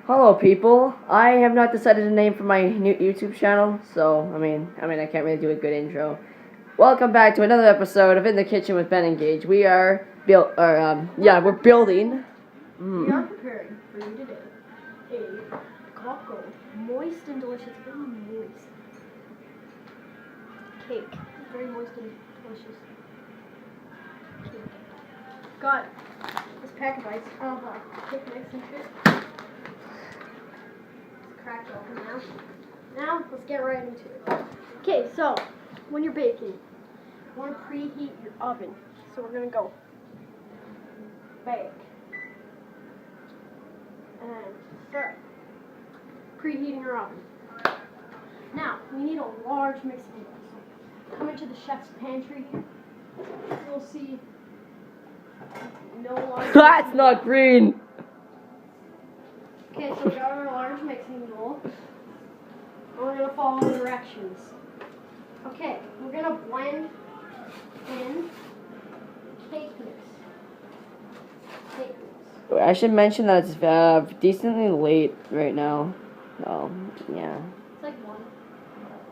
Hello, people. I have not decided a name for my new YouTube channel, so I mean, I can't really do a good intro. Welcome back to another episode of In the Kitchen with Ben and Gage. We are we're building. We are preparing for you today a cocoa, moist and delicious, very moist cake. Very moist and delicious cake. Got this pack of ice of cake mix and shit. It's cracked open now. Now let's get right into it. Okay, so when you're baking, you want to preheat your oven. So we're gonna go bake. And start preheating your oven. Now, we need a large mixing bowl. So come into the chef's pantry. You'll see no large. That's not green. Okay, so we got our large mixing bowl. And we're gonna follow the directions. Okay, we're gonna blend in cake mix. Cake mix. I should mention that it's decently late right now. Oh, yeah. It's like one.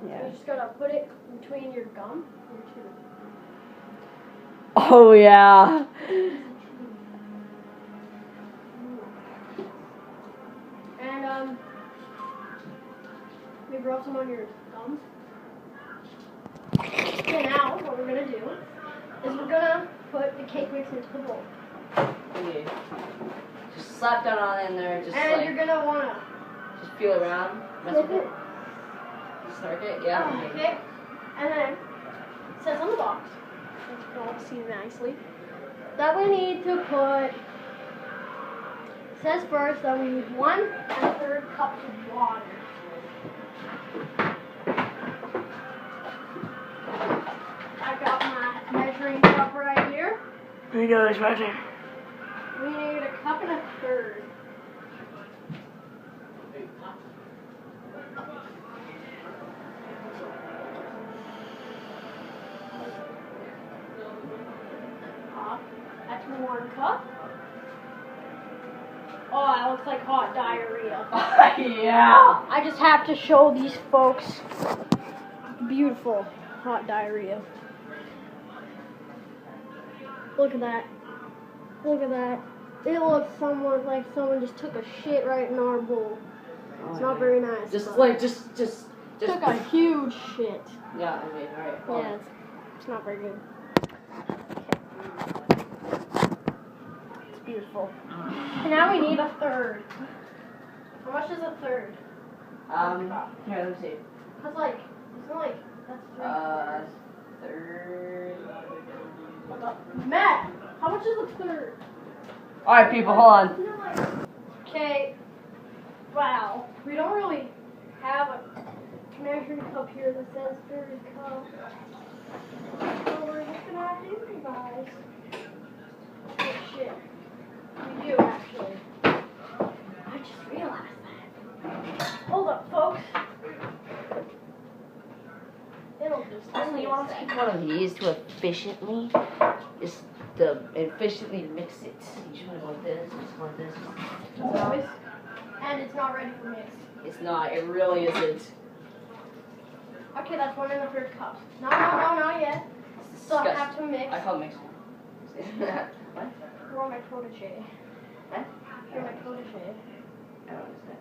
Yeah. You just gotta put it between your gum and your tooth. Oh, yeah. And maybe rub some on your gums. Okay, now what we're gonna do is we're gonna put the cake mix into the bowl. Okay. Just slap down on in there, just And like, you're gonna wanna just feel around, mess with it. Start it, yeah. Okay. And then it says on the box, as you can all see nicely, that we need to put. It says first that we need 1 1/3 cups of water. I got my measuring cup right here. Here you go, it's right there. We need 1 1/3 cups. That's 1 cup. Oh, that looks like hot diarrhea. Yeah. I just have to show these folks beautiful hot diarrhea. Look at that. Look at that. It looks like someone just took a shit right in our bowl. It's not very nice. Just took a huge shit. Yeah, I mean, alright. Yeah, it's not very good. It's beautiful. And now we need 1/3. How much is 1/3? Here, let me see. That's like, isn't like, that's 3. Third. Matt, how much is 1/3? Alright, people, hold on. Okay. Wow. We don't really have a measuring cup here that says 1/3 cup. So we're just gonna have to improvise. Oh shit. We do actually. I just realized that. Hold up, folks. It'll just Actually, you want to take one of these to efficiently, efficiently mix it. You just want to go like this, just go like this. And it's not ready for mix. It's not, it really isn't. Okay, that's 1 1/3 cups. No, not yet. Still have to mix. I call it mix. What? You're my protege. Huh? You're my protege. I don't understand.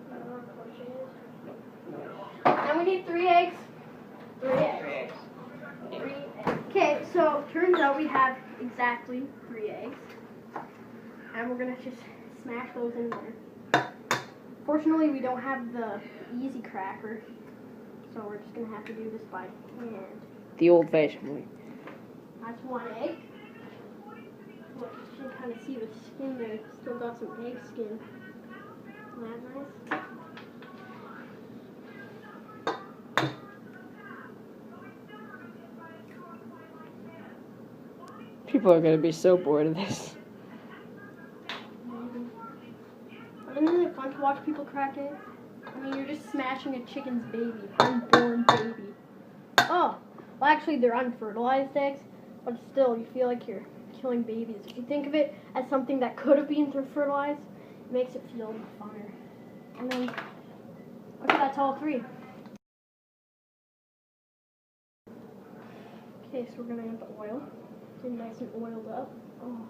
You know what protege is? No. And we need 3 eggs. 3 eggs. 3 eggs. Okay, so turns out we have exactly 3 eggs. And we're gonna just smash those in there. Fortunately, we don't have the easy cracker. So we're just gonna have to do this by hand. The old-fashioned way. That's 1 egg. Look, you can kind of see the skin there. Still got some egg skin. Isn't that nice? People are gonna be so bored of this. But isn't it fun to watch people crack eggs? I mean, you're just smashing a chicken's baby, unborn baby. Oh, well, actually, they're unfertilized eggs, but still, you feel like you're killing babies. If you think of it as something that could have been fertilized, it makes it feel funner. And then, okay, that's all 3. Okay, so we're gonna add the oil. Get nice and oiled up. Oh,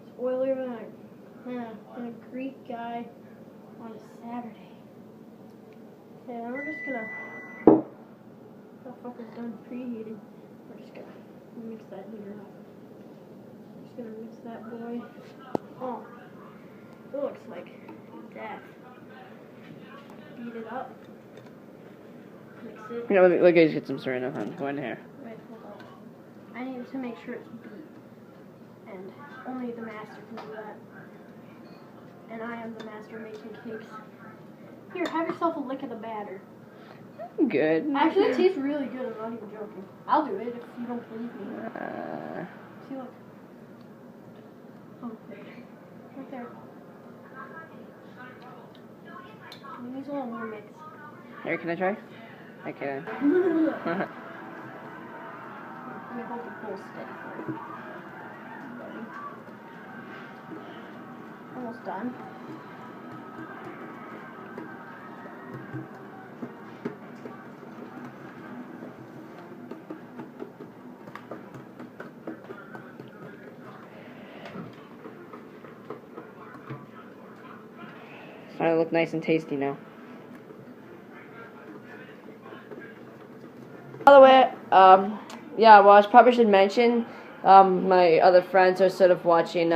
it's oilier than a Greek guy on a Saturday. Okay, now we're just gonna. That fucker's done preheating. We're just gonna mix that heater up. Just gonna mix that boy. Oh, it looks like death. Beat it up. Mix it. You know, let Gage get some Serena on. Go in here. Wait, hold on. I need to make sure it's beat. And only the master can do that. And I am the master making cakes. Here, have yourself a lick of the batter. Good. Actually, it tastes really good. I'm not even joking. I'll do it if you don't believe me. See, look. Oh, right there. It needs a little more mix. Here, can I try? Okay. Let me hold the bowl steady for you. Ready. Almost done. It's starting to look nice and tasty now. By the way, yeah, well, I probably should mention, my other friends are sort of watching,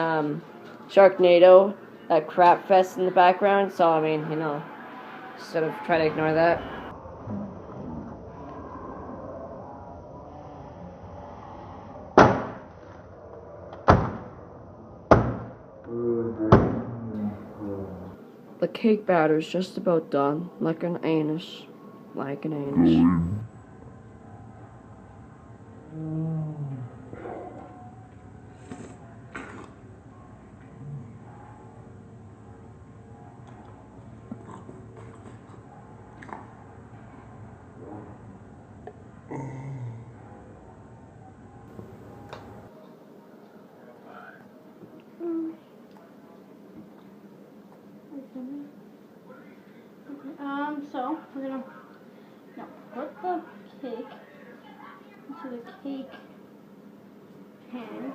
Sharknado at Crap Fest in the background, so, I mean, you know, sort of try to ignore that. The cake batter's just about done, like an anus. Like an anus. So we're gonna now put the cake into the cake pan.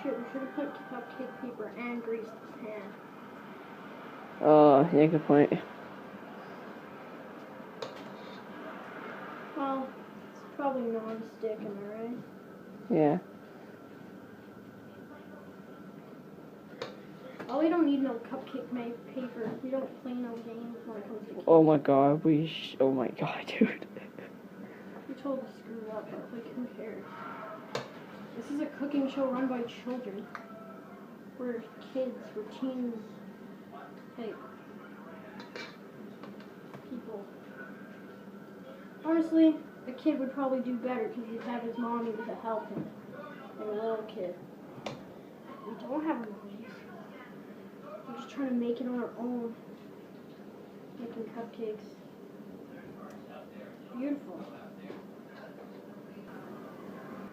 Shit, we should have put cupcake paper and greased the pan. Oh, yeah, good point. Well, it's probably non-stick, am I right? Yeah. Oh, we don't need no cupcake paper. We don't play no games when it comes to cake. Oh my god, oh my god, dude. We told to screw up, but like, who cares? This is a cooking show run by children. We're kids, we're teens. Hey, people. Honestly, a kid would probably do better because he'd have his mommy to help him. Like a little kid. We don't have a mommy. We're just trying to make it on our own. Making cupcakes. Beautiful.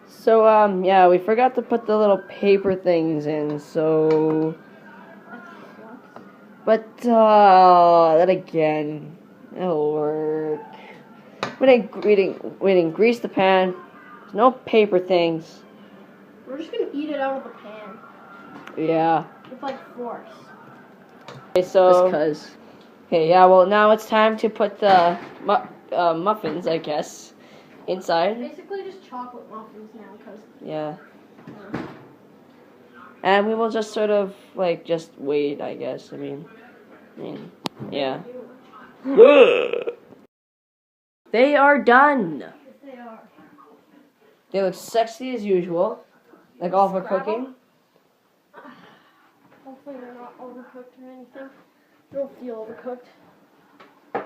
So, yeah, we forgot to put the little paper things in, so... That sucks. But, that again, it'll work. We didn't grease the pan. There's no paper things. We're just gonna eat it out of the pan. Yeah. With like force. Okay, so... Just 'cause. Okay, yeah, well, now it's time to put the muffins, I guess, inside. Basically just chocolate muffins now, because... Yeah. And we will just sort of, like, just wait, I guess. I mean, yeah. They are done. Yes, they are. They look sexy as usual. Like all for Scrabble? cooking. Hopefully they're not overcooked or anything. They don't feel overcooked. They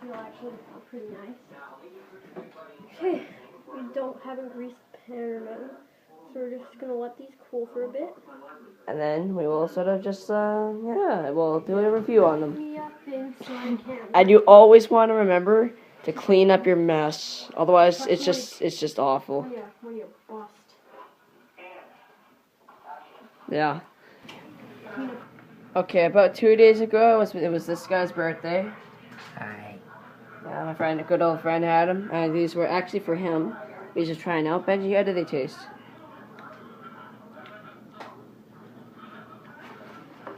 feel actually pretty nice. Okay, we haven't greased the pan or nothing. So we're just gonna let these cool for a bit. And then we will sort of just, yeah, we'll do a review on them. Me up in slime cans. And you always want to remember to clean up your mess. Otherwise, it's just awful. When you bust. Yeah. Okay, about 2 days ago, it was this guy's birthday. Hi. Yeah, my friend, a good old friend had them, and these were actually for him. He's just trying out. Benji, how do they taste?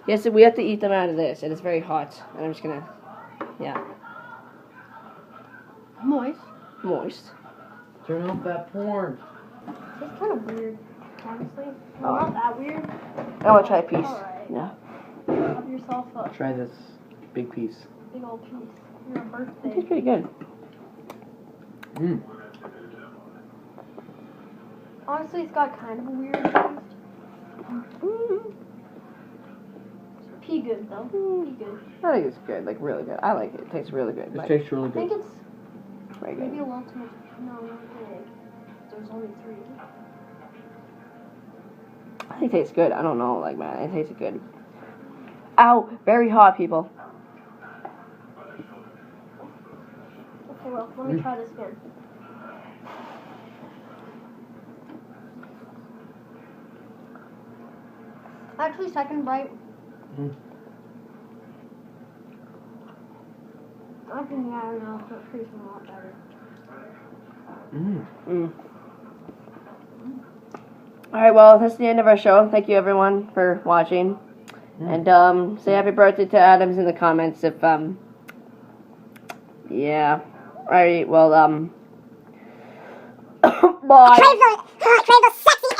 Yes, we have to eat them out of this, and it's very hot. And I'm just gonna, yeah, Moist. moist. Turn off that porn. It's kind of weird, honestly. Oh. Not that weird. I want to try a piece. Alright. Yeah. Have yourself a Try this big piece. big old piece. Your It birthday. tastes pretty good. Mmm. Honestly, it's got kind of a weird taste. Pea good though. Pea good. I think it's good, like really good. I like it. It tastes really good. This Like, tastes really I think good. it's very maybe good. a little too much. No, not big. There's only 3. I think it tastes good. I don't know, like man, it tastes good. Ow! Very hot, people. Okay, well, let me try this again. Actually, second bite. Mm. I think, yeah, I don't know, it tastes a lot better. Mmm. Mm. Alright, well, that's the end of our show. Thank you, everyone, for watching. And, say happy birthday to Adams in the comments if, yeah. Alright, well, bye. I crave those sexy